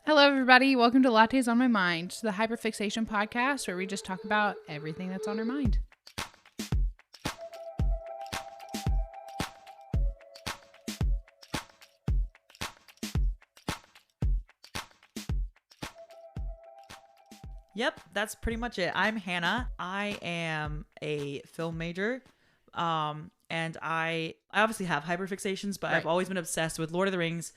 Hello, everybody. Welcome to Lattes On My Mind, the hyperfixation podcast where we just talk about everything that's on our mind. Yep, that's pretty much it. I'm Hannah. I am a film major. And I obviously have hyperfixations, but I've always been obsessed with Lord of the Rings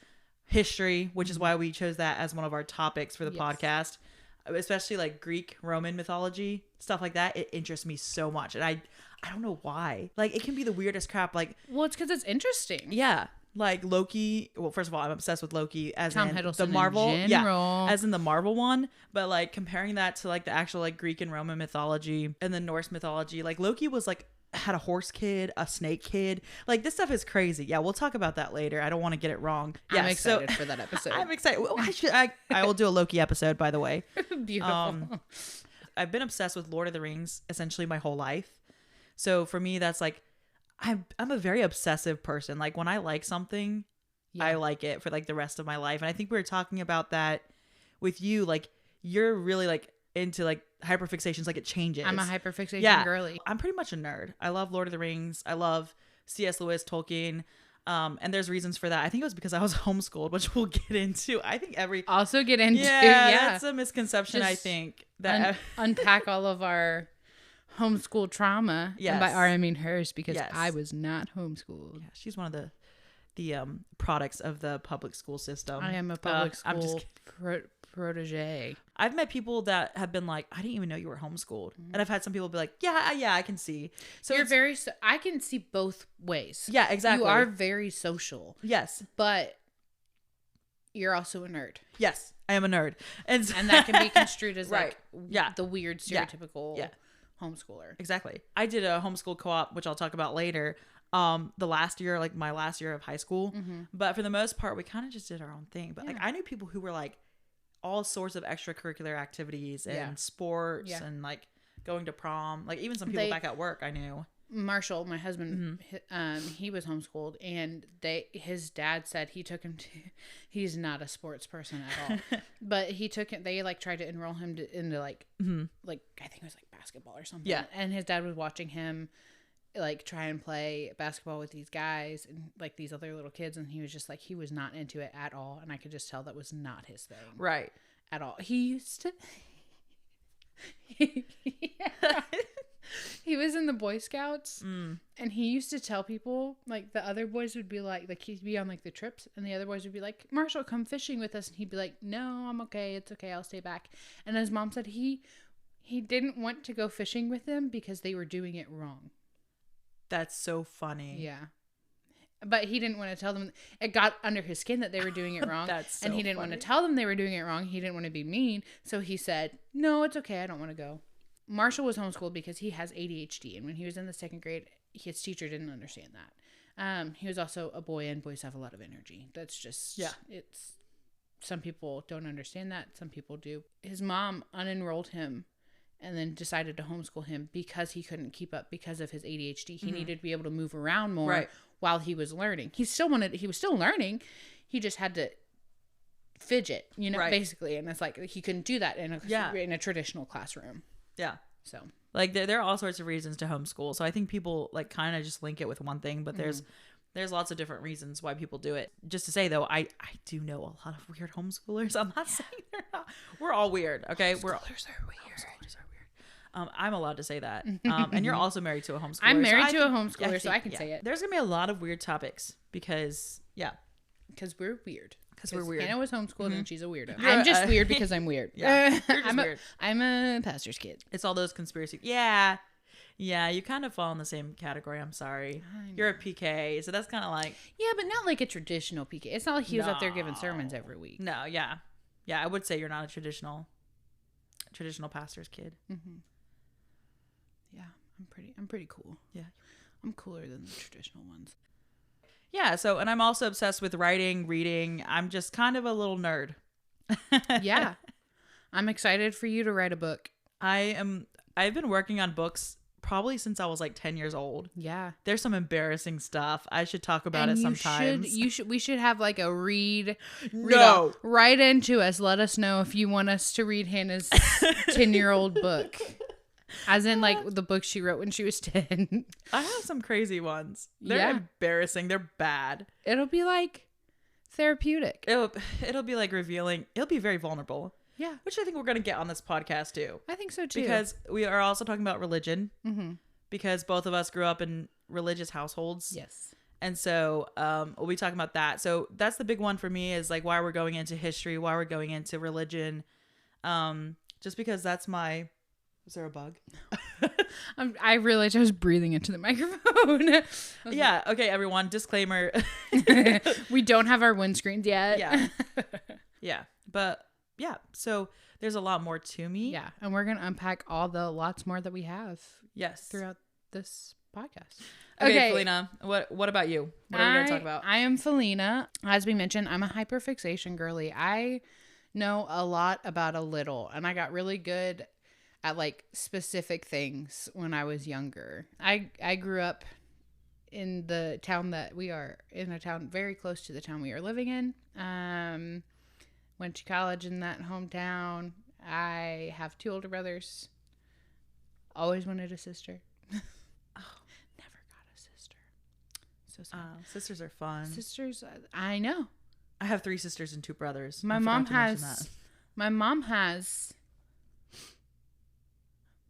history, which is why we chose that as one of our topics for the podcast. Especially like Greek, Roman mythology, stuff like that. It interests me so much. And I don't know why. Like, it can be the weirdest crap. Like, well, it's because it's interesting. Yeah. Like Loki. Well, first of all, I'm obsessed with Loki as Tom in Hiddleston the Marvel. in general. Yeah, as in the Marvel one. But like comparing that to like the actual like Greek and Roman mythology and the Norse mythology, like Loki was like had a horse kid, a snake kid. Like, this stuff is crazy. Yeah, we'll talk about that later. I don't want to get it wrong. Yeah, I'm excited for that episode. I'm excited. Well, I will do a Loki episode, by the way. Beautiful. I've been obsessed with Lord of the Rings essentially my whole life. So for me, that's like I'm a very obsessive person. Like, when I like something, I like it for like the rest of my life. And I think we were talking about that with you. Like, you're really like into like hyperfixations. Like, it changes. I'm a hyperfixation girly. I'm pretty much a nerd. I love Lord of the Rings. I love C.S. Lewis, Tolkien. And there's reasons for that. I think it was because I was homeschooled, which we'll get into. I think also get into. Yeah, that's a misconception. Just I think that unpack all of our homeschool trauma. Yes. And by our, I mean hers, because Yes. I was not homeschooled. Yeah, she's one of the products of the public school system. I am a public school I'm just protege. I've met people that have been like, I didn't even know you were homeschooled. And I've had some people be like, yeah, I can see. So You're very, I can see both ways. Yeah, exactly. You are very social. Yes. But you're also a nerd. Yes, I am a nerd. And that can be construed as right. like the weird stereotypical homeschooler. Exactly. I did a homeschool co-op, which I'll talk about later. The last year, like my last year of high school. Mm-hmm. But for the most part, we kind of just did our own thing. But like, I knew people who were like all sorts of extracurricular activities and sports and like going to prom. Like, even some people back at work I knew. Marshall, my husband, he was homeschooled, and his dad said he took him to. He's not a sports person at all, but he took it. They like tried to enroll him into like like I think it was like basketball or something. Yeah, and his dad was watching him like try and play basketball with these guys and like these other little kids, and he was just like, he was not into it at all, and I could just tell that was not his thing, right, at all. He used to. He was in the Boy Scouts, and he used to tell people, like, the other boys would be like he'd be on like the trips, and the other boys would be like, Marshall, come fishing with us, and he'd be like, no, I'm okay, it's okay, I'll stay back. And his mom said he didn't want to go fishing with them because they were doing it wrong. That's so funny. Yeah. But he didn't want to tell them. It got under his skin that they were doing it wrong. That's so and he didn't funny. want to tell them they were doing it wrong. He didn't want to be mean. So he said, no, it's okay, I don't want to go. Marshall was homeschooled because he has ADHD. And when he was in the second grade, his teacher didn't understand that. He was also a boy, and boys have a lot of energy. That's just, it's, some people don't understand that. Some people do. His mom unenrolled him and then decided to homeschool him because he couldn't keep up because of his ADHD. He needed to be able to move around more while he was learning. He was still learning. He just had to fidget, basically. And it's like, he couldn't do that in a traditional classroom. Yeah. So like there are all sorts of reasons to homeschool. So I think people like kind of just link it with one thing, but there's lots of different reasons why people do it. Just to say though, I do know a lot of weird homeschoolers. I'm not saying they're not. We're all weird. Okay. Homeschoolers are weird. I'm allowed to say that. And you're also married to a homeschooler. I'm married to a homeschooler, so I can say it. There's going to be a lot of weird topics because we're weird. Because we're weird. Hannah was homeschooled and she's a weirdo. I'm just weird because I'm weird. Yeah, you're just weird. I'm a pastor's kid. It's all those conspiracy. Yeah, you kind of fall in the same category. I'm sorry. You're a PK, so that's kind of like. Yeah, but not like a traditional PK. It's not like he was up there giving sermons every week. No, yeah. I would say you're not a traditional pastor's kid. Mm-hmm. Yeah, I'm pretty cool. Yeah, I'm cooler than the traditional ones. Yeah, and I'm also obsessed with writing, reading. I'm just kind of a little nerd. Yeah. I'm excited for you to write a book. I've been working on books probably since I was like 10 years old. Yeah. There's some embarrassing stuff. I should talk about it sometimes. We should have like a read No. off. Write into us. Let us know if you want us to read Hannah's 10-year-old book. As in like the book she wrote when she was 10. I have some crazy ones. They're embarrassing. They're bad. It'll be like therapeutic. It'll be like revealing. It'll be very vulnerable. Yeah. Which I think we're going to get on this podcast too. I think so too. Because we are also talking about religion. Mm-hmm. Because both of us grew up in religious households. Yes. And so we'll be talking about that. So that's the big one for me, is like why we're going into history, why we're going into religion. Just because that's my... Is there a bug? I realized I was breathing into the microphone. Yeah. Okay, everyone. Disclaimer. We don't have our windscreens yet. Yeah. Yeah. But yeah. So there's a lot more to me. Yeah. And we're going to unpack all the lots more that we have. Yes. Throughout this podcast. Okay, Felina, what about you? What are we going to talk about? I am Felina. As we mentioned, I'm a hyperfixation girly. I know a lot about a little, and I got really good at like specific things when I was younger. I grew up in the town that we are in, a town very close to the town we are living in. Went to college in that hometown. I have 2 older brothers. Always wanted a sister. Never got a sister. So sad. Sisters are fun. Sisters, I know. I have 3 sisters and 2 brothers. My mom has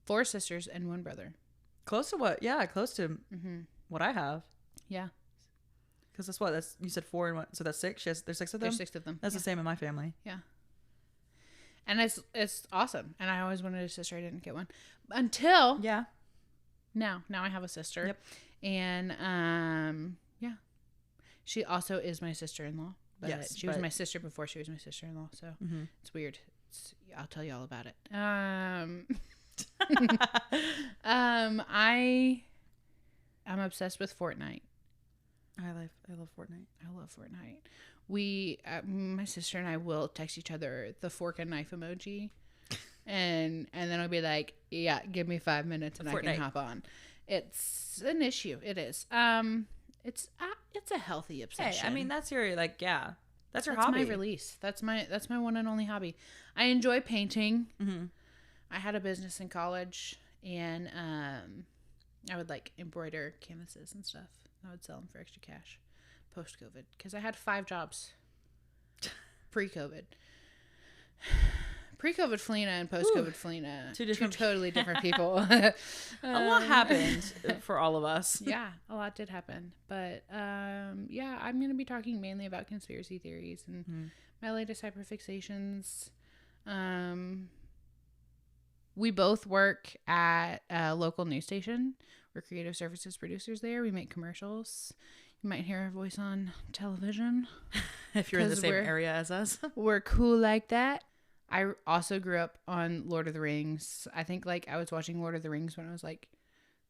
4 sisters and 1 brother. Close to what? Yeah, close to what I have. Yeah. Because that's what? You said 4 and 1. So that's 6? There's 6 of them? There's 6 of them. That's the same in my family. Yeah. And it's awesome. And I always wanted a sister. I didn't get one. Until now I have a sister. Yep. And yeah. She also is my sister-in-law. But she was my sister before she was my sister-in-law. So it's weird. I'll tell you all about it. I'm obsessed with Fortnite. I love Fortnite. I love Fortnite. We, my sister and I will text each other the fork and knife emoji, and then I'll be like, "Yeah, give me 5 minutes and Fortnite. I can hop on." It's an issue. It is. It's a healthy obsession. Hey, I mean that's your that's your that's hobby. My release. That's my one and only hobby. I enjoy painting. Mm-hmm. I had a business in college, and I would like embroider canvases and stuff. I would sell them for extra cash post-COVID because I had 5 jobs pre-COVID. Pre-COVID Felina and post-COVID Felina, two totally different people. A lot happened for all of us. Yeah, a lot did happen. But yeah, I'm going to be talking mainly about conspiracy theories and my latest hyperfixations. We both work at a local news station. We're creative services producers there. We make commercials. You might hear our voice on television. If you're in the same area as us. We're cool like that. I also grew up on Lord of the Rings. I think like I was watching Lord of the Rings when I was like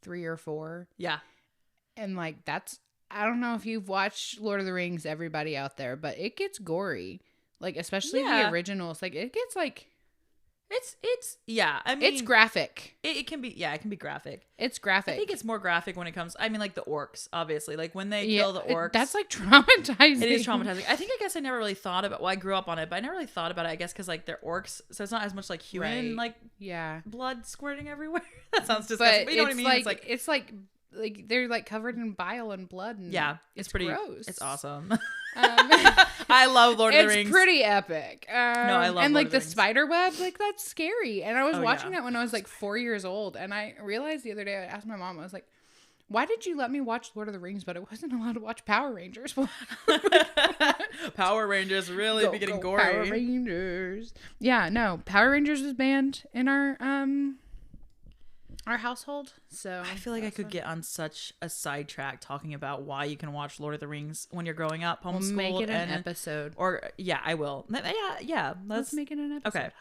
3 or 4. Yeah. And like I don't know if you've watched Lord of the Rings, everybody out there, but it gets gory. Like especially the originals. Like it gets like I mean, it's graphic. It can be, it can be graphic. It's graphic. I think it's more graphic when it comes, I mean, like the orcs, obviously. Like when they kill the orcs. That's like traumatizing. It is traumatizing. I guess I never really thought about, I grew up on it, but I never really thought about it, I guess, because like they're orcs. So it's not as much like human, blood squirting everywhere. That sounds disgusting. But you know what I mean? It's like they're like covered in bile and blood. And it's pretty gross. It's awesome. I love Lord of the Rings. It's pretty epic. No, I love and Lord like of the Rings. spider web, like that's scary. And I was watching that when I was like 4 years old, and I realized the other day I asked my mom, I was like, "Why did you let me watch Lord of the Rings, but I wasn't allowed to watch Power Rangers?" Power Rangers really be getting gory. Power Rangers. Yeah, no, Power Rangers was banned in our household. So I feel like I could get on such a sidetrack talking about why you can watch Lord of the Rings when you're growing up, homeschooled. We'll make it an episode. Or I will. Yeah. Let's make it an episode. Okay.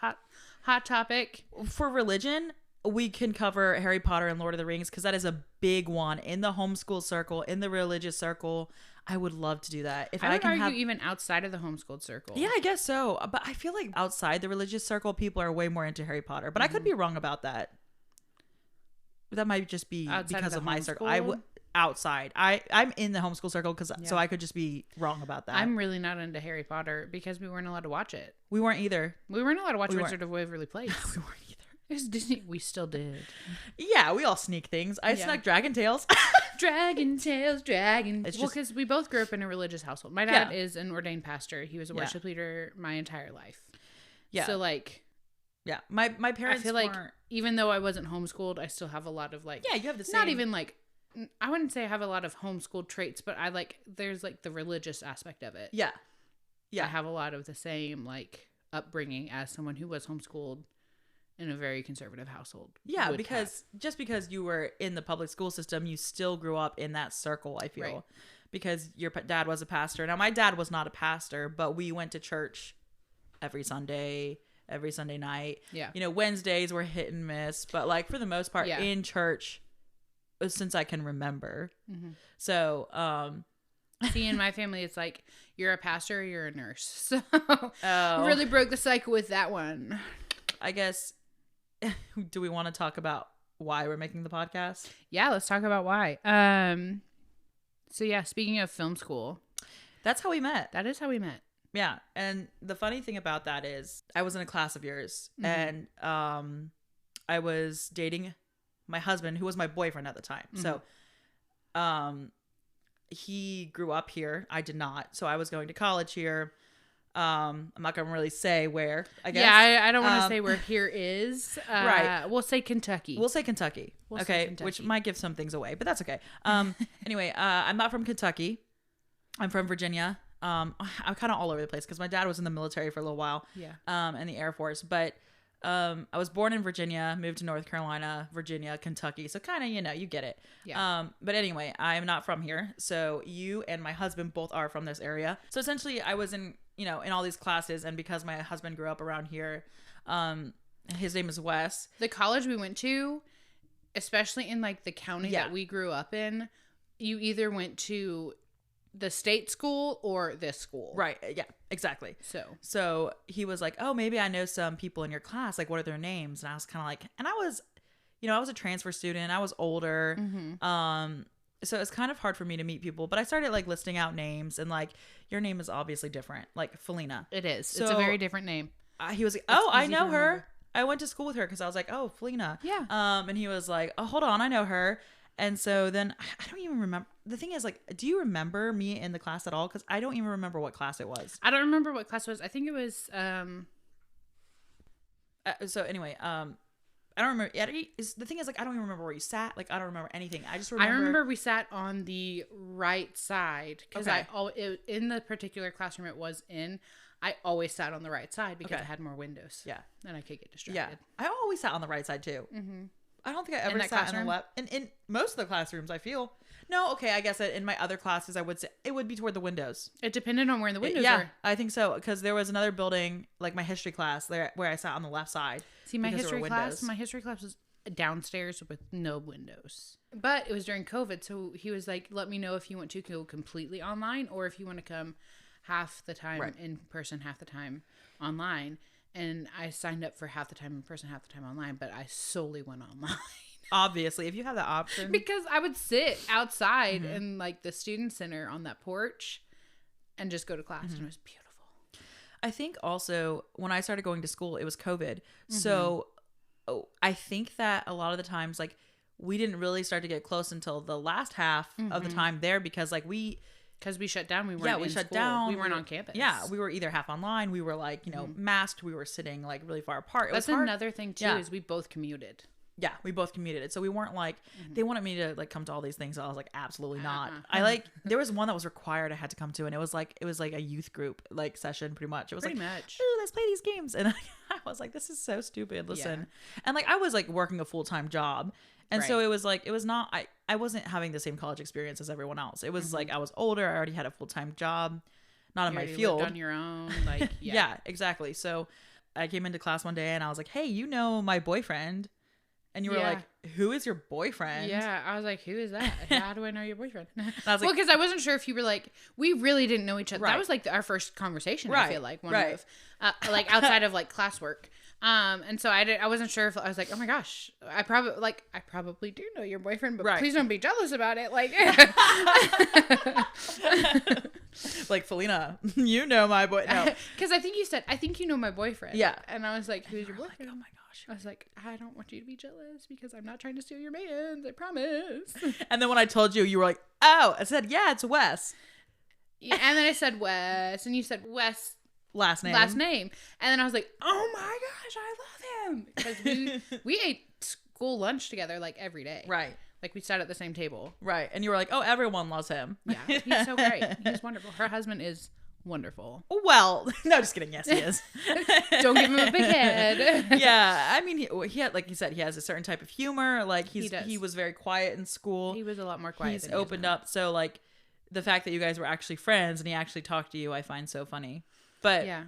Hot topic. For religion, we can cover Harry Potter and Lord of the Rings because that is a big one in the homeschool circle, in the religious circle. I would love to do that. If I can argue even outside of the homeschooled circle. Yeah, I guess so. But I feel like outside the religious circle, people are way more into Harry Potter. But I could be wrong about that. That might just be Outside because of of the my circle. homeschool? Outside. I'm in the homeschool circle so I could just be wrong about that. I'm really not into Harry Potter because we weren't allowed to watch it. We weren't either. We weren't allowed to watch Wizard of Waverly Place. We weren't either. It was Disney. We still did. Yeah, we all sneak things. I snuck Dragon Tales. Dragon Tales, Dragon. It's Well, just- because we both grew up in a religious household. My dad is an ordained pastor. He was a worship leader my entire life. Yeah. So like, yeah, my parents. I feel like weren't... even though I wasn't homeschooled, I still have a lot of like. Yeah, you have the same. Not even like. I wouldn't say I have a lot of homeschooled traits, but I like. There's like the religious aspect of it. Yeah. Yeah. I have a lot of the same like upbringing as someone who was homeschooled in a very conservative household. Yeah, because just because you were in the public school system, you still grew up in that circle, I feel. Right. Because your dad was a pastor. Now, my dad was not a pastor, but we went to church every Sunday night. Yeah. You know, Wednesdays were hit and miss, but like for the most part in church since I can remember. Mm-hmm. So, see, in my family, it's like you're a pastor or you're a nurse. So really broke the cycle with that one. I guess, do we want to talk about why we're making the podcast? Yeah, let's talk about why. So yeah, speaking of film school. That's how we met. That is how we met. Yeah. And the funny thing about that is I was in a class of yours and I was dating my husband, who was my boyfriend at the time. So he grew up here. I did not. So I was going to college here. I'm not going to really say where, I guess. Yeah, I don't want to say where here is. Right. We'll say Kentucky. We'll say Kentucky. Which might give some things away, but that's okay. Anyway, I'm not from Kentucky. I'm from Virginia. I'm kind of all over the place because my dad was in the military for a little while. Yeah. And the Air Force. But I was born in Virginia, moved to North Carolina, Virginia, Kentucky. So kind of, you get it. Yeah. But anyway, I'm not from here. So you and my husband both are from this area. So essentially I was in all these classes, and because my husband grew up around here, his name is Wes. The college we went to, especially in like the county that we grew up in, you either went to the state school or this school. Right. Yeah, exactly. So he was like, oh, maybe I know some people in your class. Like, what are their names? And I was kind of like, and I was, I was a transfer student. I was older. Mm-hmm. So it's kind of hard for me to meet people, but I started like listing out names, and like your name is obviously different, like Felina. It is. So, it's a very different name. He was like, oh, I know her. I went to school with her because I was like, oh, Felina. Yeah. And he was like, oh, hold on, I know her. And so then I don't even remember. The thing is, like, do you remember me in the class at all? Because I don't even remember what class it was. I don't remember what class it was. I think it was. So anyway, I don't remember. The thing is, like, I don't even remember where you sat. Like, I don't remember anything. I just remember. I remember we sat on the right side because in the particular classroom it was in, I always sat on the right side because it had more windows. Yeah, and I could get distracted. Yeah, I always sat on the right side too. Mm-hmm. I don't think I ever sat classroom? in the left. In most of the classrooms, I feel. No, okay, I guess in my other classes, I would say it would be toward the windows. It depended on where the windows were. Yeah, I think so, because there was another building, like my history class, there where I sat on the left side. See, my history class was downstairs with no windows. But it was during COVID, so he was like, let me know if you want to go completely online or if you want to come half the time in person, half the time online. And I signed up for half the time in person, half the time online, but I solely went online. Obviously, if you have the option. Because I would sit outside in like the student center on that porch and just go to class, and it was beautiful. I think also when I started going to school, it was COVID. So I think that a lot of the times, like, we didn't really start to get close until the last half of the time there, because like because we shut down. We weren't in school. We weren't on campus. Yeah, we were either half online. We were like, masked. We were sitting like really far apart. That's another thing too, is we both commuted. Yeah, we both commuted. So we weren't like, they wanted me to like come to all these things. So I was like, absolutely not. I like, there was one that was required I had to come to, and it was like a youth group like session pretty much. It was pretty like, much. Ooh, let's play these games. And I was like, this is so stupid. Listen. Yeah. And like, I was like working a full-time job. And so it was like, it was not, I wasn't having the same college experience as everyone else. It was like, I was older. I already had a full-time job, not in my field. Lived on your own. Like, yeah, exactly. So I came into class one day and I was like, hey, my boyfriend. And you were like, who is your boyfriend? Yeah. I was like, who is that? How do I know your boyfriend? I was like, because I wasn't sure if you were like, we really didn't know each other. Right. That was like our first conversation, I feel like. One of, like outside of like classwork. And so I wasn't sure if I was like, oh my gosh, I probably do know your boyfriend, but Right. please don't be jealous about it. Like, Like, Felina, you know my boy. No. because I think you said, I think you know my boyfriend. Yeah. And I was like, who's your Like, boyfriend? oh my gosh. I was like, I don't want you to be jealous because I'm not trying to steal your man. I promise. And then when I told you, you were like, oh, I said, yeah, it's Wes. Yeah, and then I said Wes, and you said Wes Last name. And then I was like, oh my gosh, I love him, because we ate school lunch together like every day. Right. Like, we sat at the same table. Right. And you were like, oh, everyone loves him. Yeah, he's so great. He's wonderful. Her husband is wonderful. Well, no, just kidding. Yes, he is. Don't give him a big head. Yeah. I mean, he had, like you said, he has a certain type of humor. Like, He does. he was very quiet in school. He was a lot more quiet. He's than he is opened now. up. So, like, the fact that you guys were actually friends and he actually talked to you, I find so funny. But Yeah.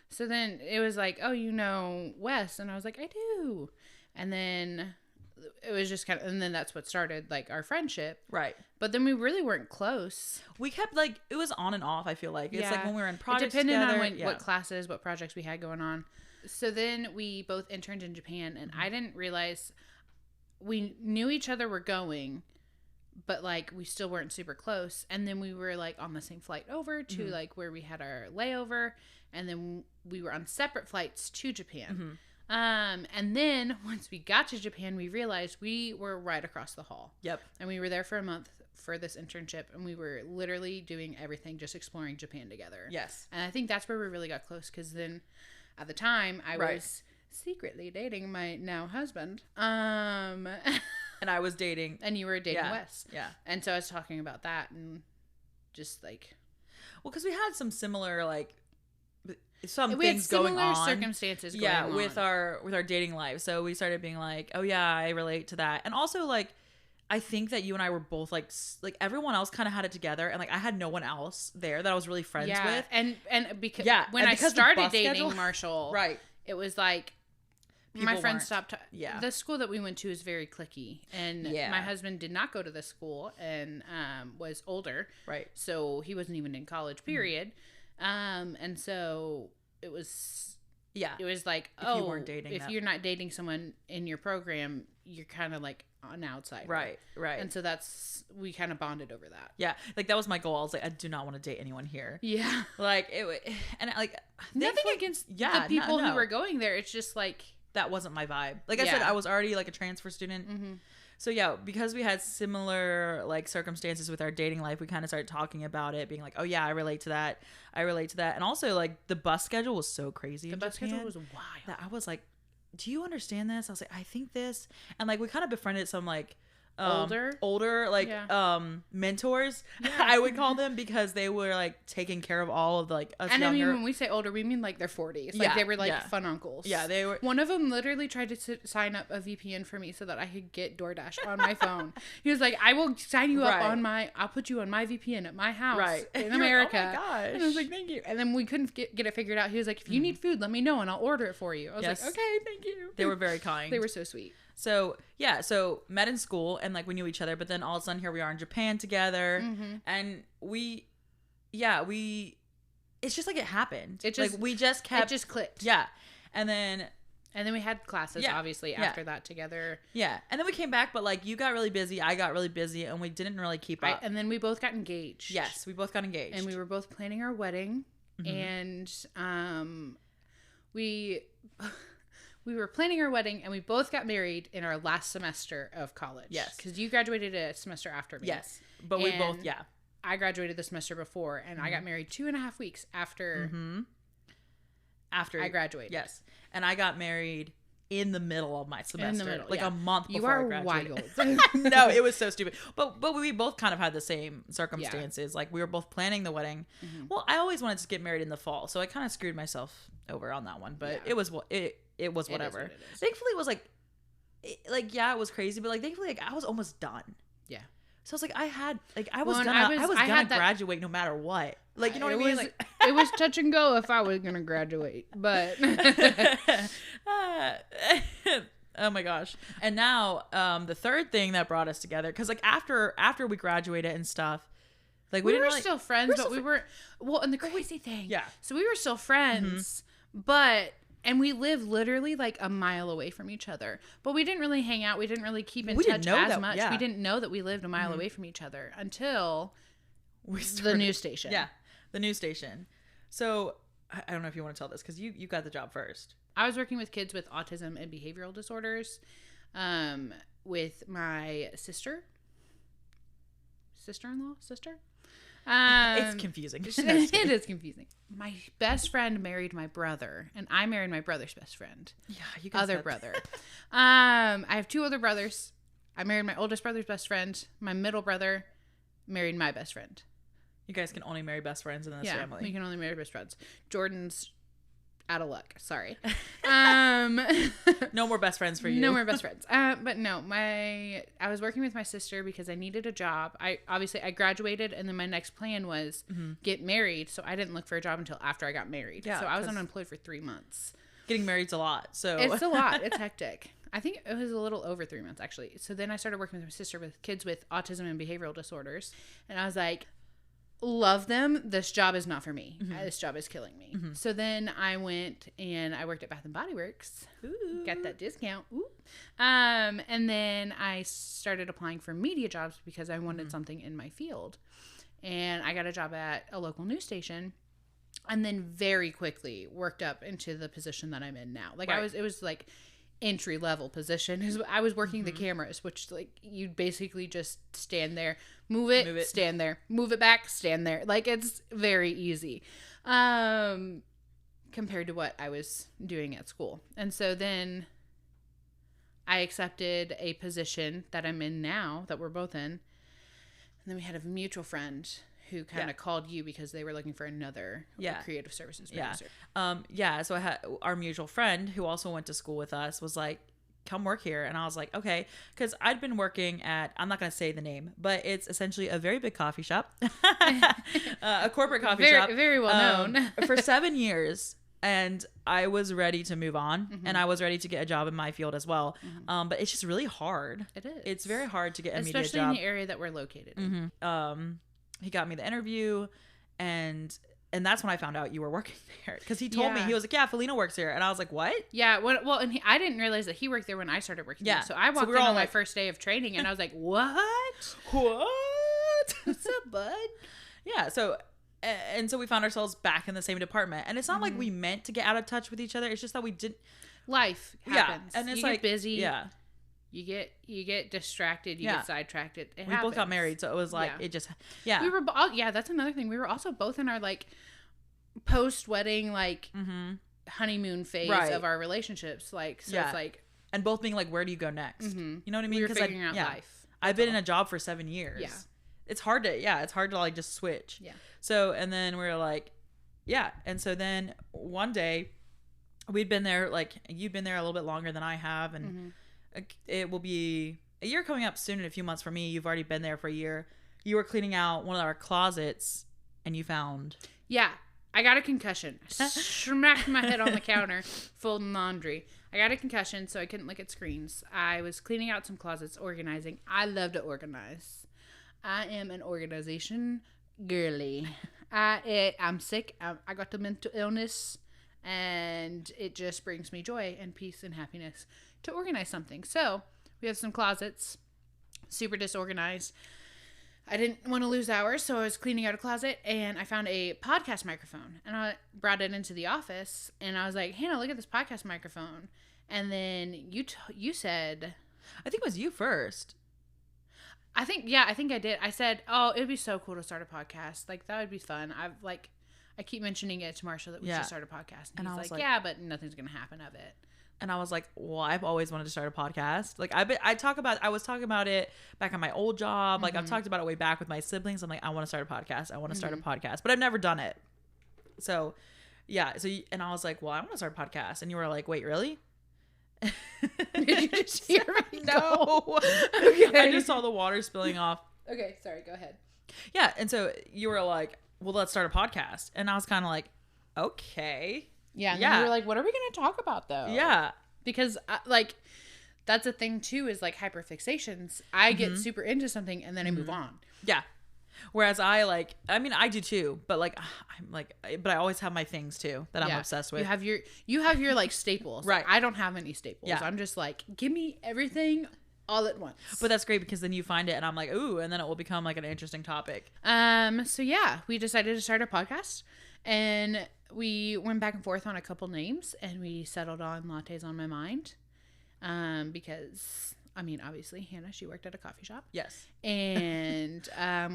So then it was like, oh, you know Wes? And I was like, I do. And then it was just kind of, and then that's what started, like, our friendship. right. But then we really weren't close. We kept, like, it was on and off, I feel like. It's like when we were in projects it depended together. on what classes, what projects we had going on. So then we both interned in Japan, and I didn't realize we knew each other were going, but, like, we still weren't super close. And then we were, like, on the same flight over to like where we had our layover, and then we were on separate flights to Japan. And then once we got to Japan, we realized we were right across the hall. Yep. And we were there for a month for this internship, and we were literally doing everything, just exploring Japan together. Yes. And I think that's where we really got close, because then at the time I Right. was secretly dating my now husband. And I was dating. And you were dating Yeah. Wes. Yeah. And so I was talking about that, and just like, Well, because we had some similar, like, some we had things going similar on. circumstances going Yeah, on. with our dating life. So we started being like, oh yeah, I relate to that. And also, like, I think that you and I were both like everyone else kind of had it together, and like I had no one else there that I was really friends with. and because Yeah, when and I because the started bus dating schedule- Marshall, Right. it was like People my friends weren't. stopped. Yeah. The school that we went to is very cliquey, and Yeah. my husband did not go to the school and was older, Right. so he wasn't even in college. Period. And so it was. Yeah. It was like, If you weren't dating if that- you're not dating someone in your program, you're kind of like an outsider. Right. Right. And so we kind of bonded over that. yeah. Like that was my goal. I was like, I do not want to date anyone here. Yeah. Like and like Nothing thankfully- against yeah, the people no. who were going there. It's just like, that wasn't my vibe. Like I said, Yeah. I was already like a transfer student. So yeah, because we had similar like circumstances with our dating life, we kind of started talking about it, being like, oh yeah, I relate to that. I relate to that. And also like the bus schedule was so crazy. the bus schedule was wild. that I was like, do you understand this? I was like, I think this. And like we kind of befriended some like older like Yeah. mentors, I would call them, because they were like taking care of all of like us And I younger. mean, when we say older, we mean like they're 40s. Like Yeah, they were like yeah. fun uncles. Yeah, they were. One of them literally tried to sign up a VPN for me so that I could get DoorDash on my phone. He was like, I will sign you up Right. I'll put you on my VPN at my house Right. in You're like, America. oh my gosh. And I was like, thank you. And then we couldn't get it figured out. He was like, if you need food, let me know and I'll order it for you. I was Yes. like, okay, thank you. They were very kind. They were so sweet. So yeah, so met in school and like we knew each other, but then all of a sudden here we are in Japan together, and it's just like it happened. It just- like we just kept It just clicked. yeah, and then we had classes, Yeah. obviously, Yeah. after that together. and then we came back, but like you got really busy, I got really busy, and we didn't really keep up. And then we both got engaged. Yes, we both got engaged, And we were both planning our wedding. And we were planning our wedding, and we both got married in our last semester of college. Yes. Because you graduated a semester after me. yes, but we both And I graduated the semester before, and I got married 2.5 weeks after after I graduated. Yes, and I got married in the middle of my semester, middle, like yeah. a month You before are I graduated. wild. No, it was so stupid. But we both kind of had the same circumstances. Like we were both planning the wedding. Well, I always wanted to get married in the fall, so I kind of screwed myself over on that one. But Yeah. it was whatever. what it is. Thankfully, it was like it was crazy, but like thankfully, like I was almost done. Yeah. So it's like I was Well, and gonna I had that- graduate no matter what. Like you know what I mean? Was, Like it was touch and go if I was going to graduate. But oh my gosh. And now the third thing that brought us together, because like after we graduated and stuff, like we didn't were really, still friends, but we weren't. Well, and the crazy thing. Yeah. So we were still friends, but And we live literally like a mile away from each other. But we didn't really hang out. We didn't really keep in touch as much. Yeah. We didn't know that we lived a mile away from each other until the news station. Yeah, the news station. So I don't know if you want to tell this because you got the job first. I was working with kids with autism and behavioral disorders with my sister-in-law. It's confusing. It is confusing. My best friend married my brother, and I married my brother's best friend. Yeah, you guys other brother. I have 2 older brothers. I married my oldest brother's best friend. My middle brother married my best friend. You guys can only marry best friends in this family. We can only marry best friends. Jordan's out of luck. Sorry. No more best friends for you. No more best friends. But no, I was working with my sister because I needed a job. I graduated, and then my next plan was get married. So I didn't look for a job until after I got married. Yeah, so I was unemployed for 3 months. Getting married's a lot. So it's a lot. It's hectic. I think it was a little over 3 months actually. So then I started working with my sister with kids with autism and behavioral disorders, and I was like, love them. This job is not for me. This job is killing me. So then I went and I worked at Bath and Body Works. Ooh. Got that discount. Ooh. And then I started applying for media jobs because I wanted something in my field. And I got a job at a local news station, and then very quickly worked up into the position that I'm in now. Like it was like entry level position. I was working the cameras, which like you basically just stand there, move it, stand there, move it back, stand there. Like it's very easy compared to what I was doing at school. And so then I accepted a position that I'm in now, that we're both in. And then we had a mutual friend who kind of called you because they were looking for another creative services producer. So I had our mutual friend who also went to school with us was like, come work here. And I was like, okay. Because I'd been working at, I'm not going to say the name, but it's essentially a very big coffee shop. A corporate coffee shop. Very well known. For 7 years. And I was ready to move on, and I was ready to get a job in my field as well. But it's just really hard. It is. It's very hard to get a media job. Especially in the area that we're located in. He got me the interview, and that's when I found out you were working there. Because he told me, he was like, yeah, Felina works here. And I was like, what? Yeah, well, and I didn't realize that he worked there when I started working there. So I walked in on my first day of training, and I was like, what? What's up, bud? Yeah, so... And so we found ourselves back in the same department. And it's not like we meant to get out of touch with each other. It's just that we didn't. Life happens. Yeah. And it's you like get busy. Yeah. You get distracted. You get sidetracked. It happens. We both got married. So it was like, it just, We were, that's another thing. We were also both in our like post-wedding, like honeymoon phase of our relationships. Like, so it's like. And both being like, where do you go next? You know what I mean? We were figuring out life. I've been in a job for 7 years. Yeah. It's hard to like just switch. Yeah. So, and then we were like, and so then one day we'd been there, like you'd been there a little bit longer than I have. And it will be a year coming up soon in a few months for me. You've already been there for a year. You were cleaning out one of our closets and you found. Yeah. I got a concussion. Smacked my head on the counter, folding laundry. I got a concussion, so I couldn't look at screens. I was cleaning out some closets, organizing. I love to organize. I am an organization girly. I'm sick. I got the mental illness, and it just brings me joy and peace and happiness to organize something. So we have some closets, super disorganized. I didn't want to lose hours, so I was cleaning out a closet, and I found a podcast microphone, and I brought it into the office, and I was like, Hannah, look at this podcast microphone. And then you said, I think it was you first. I think I did. I said, oh, it'd be so cool to start a podcast. Like, that would be fun. I keep mentioning it to Marshall that we should start a podcast. And he's like, yeah, but nothing's going to happen of it. And I was like, well, I've always wanted to start a podcast. Like, I was talking about it back on my old job. Like, I've talked about it way back with my siblings. I'm like, I want to start a podcast. I want to start a podcast. But I've never done it. So, yeah. And I was like, well, I want to start a podcast. And you were like, wait, really? Did you just hear me? No. Okay. I just saw the water spilling off. Okay, sorry, go ahead. Yeah, and so you were like, well, let's start a podcast. And I was kind of like, okay. Yeah, and then you were like, what are we going to talk about, though? Yeah. Because, like, that's a thing, too, is, like, hyperfixations. I get super into something, and then I move on. Yeah. Whereas I do too, but but I always have my things too that I'm obsessed with. You have your like staples. Right. I don't have any staples. Yeah. I'm just like, give me everything all at once. But that's great because then you find it and I'm like, ooh, and then it will become like an interesting topic. So yeah, we decided to start a podcast and we went back and forth on a couple names and we settled on Lattes On My Mind. Because I mean, obviously Hannah, she worked at a coffee shop. Yes. And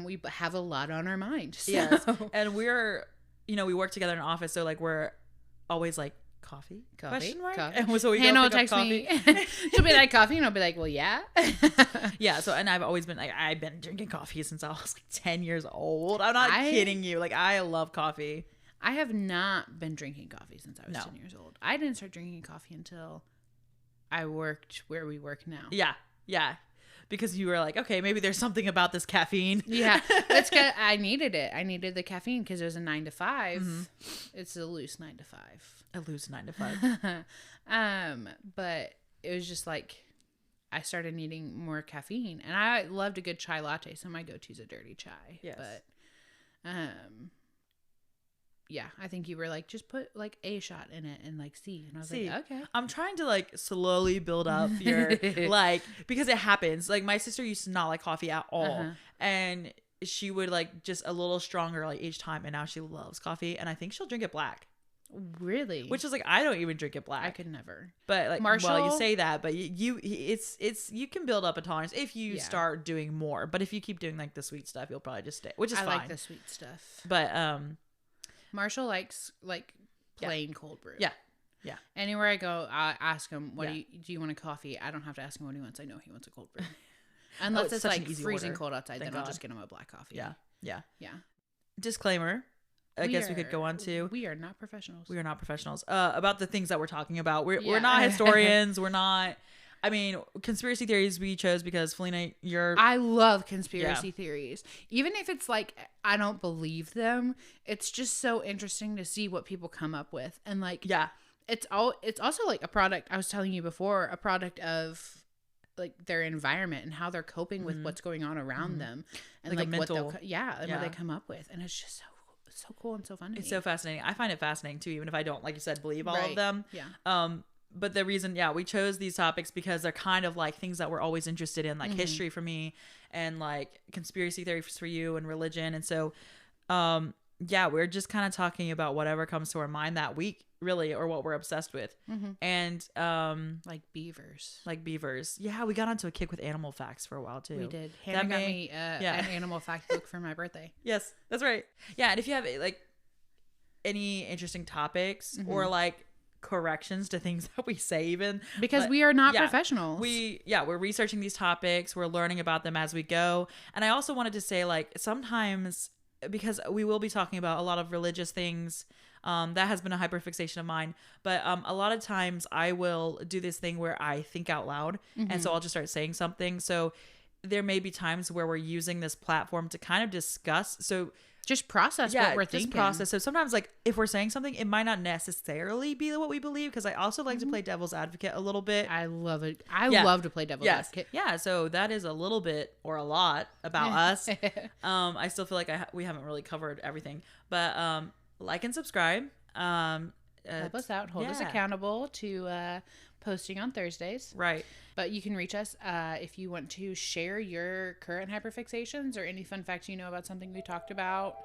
we have a lot on our mind. So. Yes. And we're, we work together in an office. So like, we're always like, coffee? Coffee. And so we Hannah go will pick text up me. coffee. She'll be like, coffee? And I'll be like, well, yeah. Yeah. So, and I've always been like, I've been drinking coffee since I was like 10 years old. I'm not kidding you. Like, I love coffee. I have not been drinking coffee since I was 10 years old. I didn't start drinking coffee until I worked where we work now. Yeah. Yeah. Because you were like, okay, maybe there's something about this caffeine. Yeah. I needed it. I needed the caffeine because it was a 9 to 5. Mm-hmm. It's a loose 9 to 5. A loose 9 to 5. But it was just like I started needing more caffeine. And I loved a good chai latte, so my go-to is a dirty chai. Yes. But yeah, I think you were like, just put like a shot in it and like see. And I was like, okay. I'm trying to like slowly build up your like, because it happens. Like my sister used to not like coffee at all. Uh-huh. And she would like just a little stronger like each time. And now she loves coffee. And I think she'll drink it black. Really? Which is like, I don't even drink it black. I could never. But like, well, you say that, but you can build up a tolerance if you start doing more. But if you keep doing like the sweet stuff, you'll probably just stay, which is fine. I like the sweet stuff. But, Marshall likes like plain cold brew. Yeah. Yeah. Anywhere I go, I ask him, do you want a coffee? I don't have to ask him what he wants. I know he wants a cold brew. Unless it's like freezing cold outside, then I'll just get him a black coffee. Yeah. Yeah. Yeah. Disclaimer. I guess we could go on to. We are not professionals. We are not professionals. About the things that we're talking about. We're not historians. We're not. I mean, conspiracy theories we chose because Felina, I love conspiracy theories. Even if it's like, I don't believe them, it's just so interesting to see what people come up with. And like, it's also like a product, I was telling you before, a product of like their environment and how they're coping with what's going on around them. And like what they'll, what they come up with. And it's just so cool and so fun to me. It's so fascinating. I find it fascinating too, even if I don't, like you said, believe all of them. Yeah. But the reason, we chose these topics because they're kind of like things that we're always interested in, like history for me and like conspiracy theories for you and religion. And so, we're just kind of talking about whatever comes to our mind that week, really, or what we're obsessed with. Mm-hmm. And like beavers. Yeah, we got onto a kick with animal facts for a while too. We did. Hannah got me an animal fact book for my birthday. Yes, that's right. Yeah, and if you have like any interesting topics or like corrections to things that we say, even because we are not professionals, we're researching these topics, we're learning about them as we go. And I also wanted to say, like, sometimes, because we will be talking about a lot of religious things, that has been a hyperfixation of mine, but a lot of times I will do this thing where I think out loud, and so I'll just start saying something. So there may be times where we're using this platform to kind of discuss, so just process what we're thinking. Process. So sometimes, like, if we're saying something, it might not necessarily be what we believe, because I also like to play devil's advocate a little bit. I love it. I love to play devil's advocate. Yeah, so that is a little bit or a lot about us. I still feel like we haven't really covered everything. But like and subscribe. Help us out. Hold us accountable to posting on Thursdays. Right. But you can reach us if you want to share your current hyperfixations or any fun facts you know about something we talked about,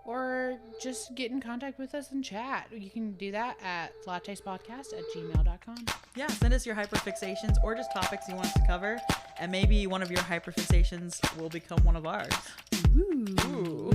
or just get in contact with us and chat. You can do that at lattespodcast@gmail.com. Yeah, send us your hyperfixations or just topics you want us to cover, and maybe one of your hyperfixations will become one of ours. Ooh.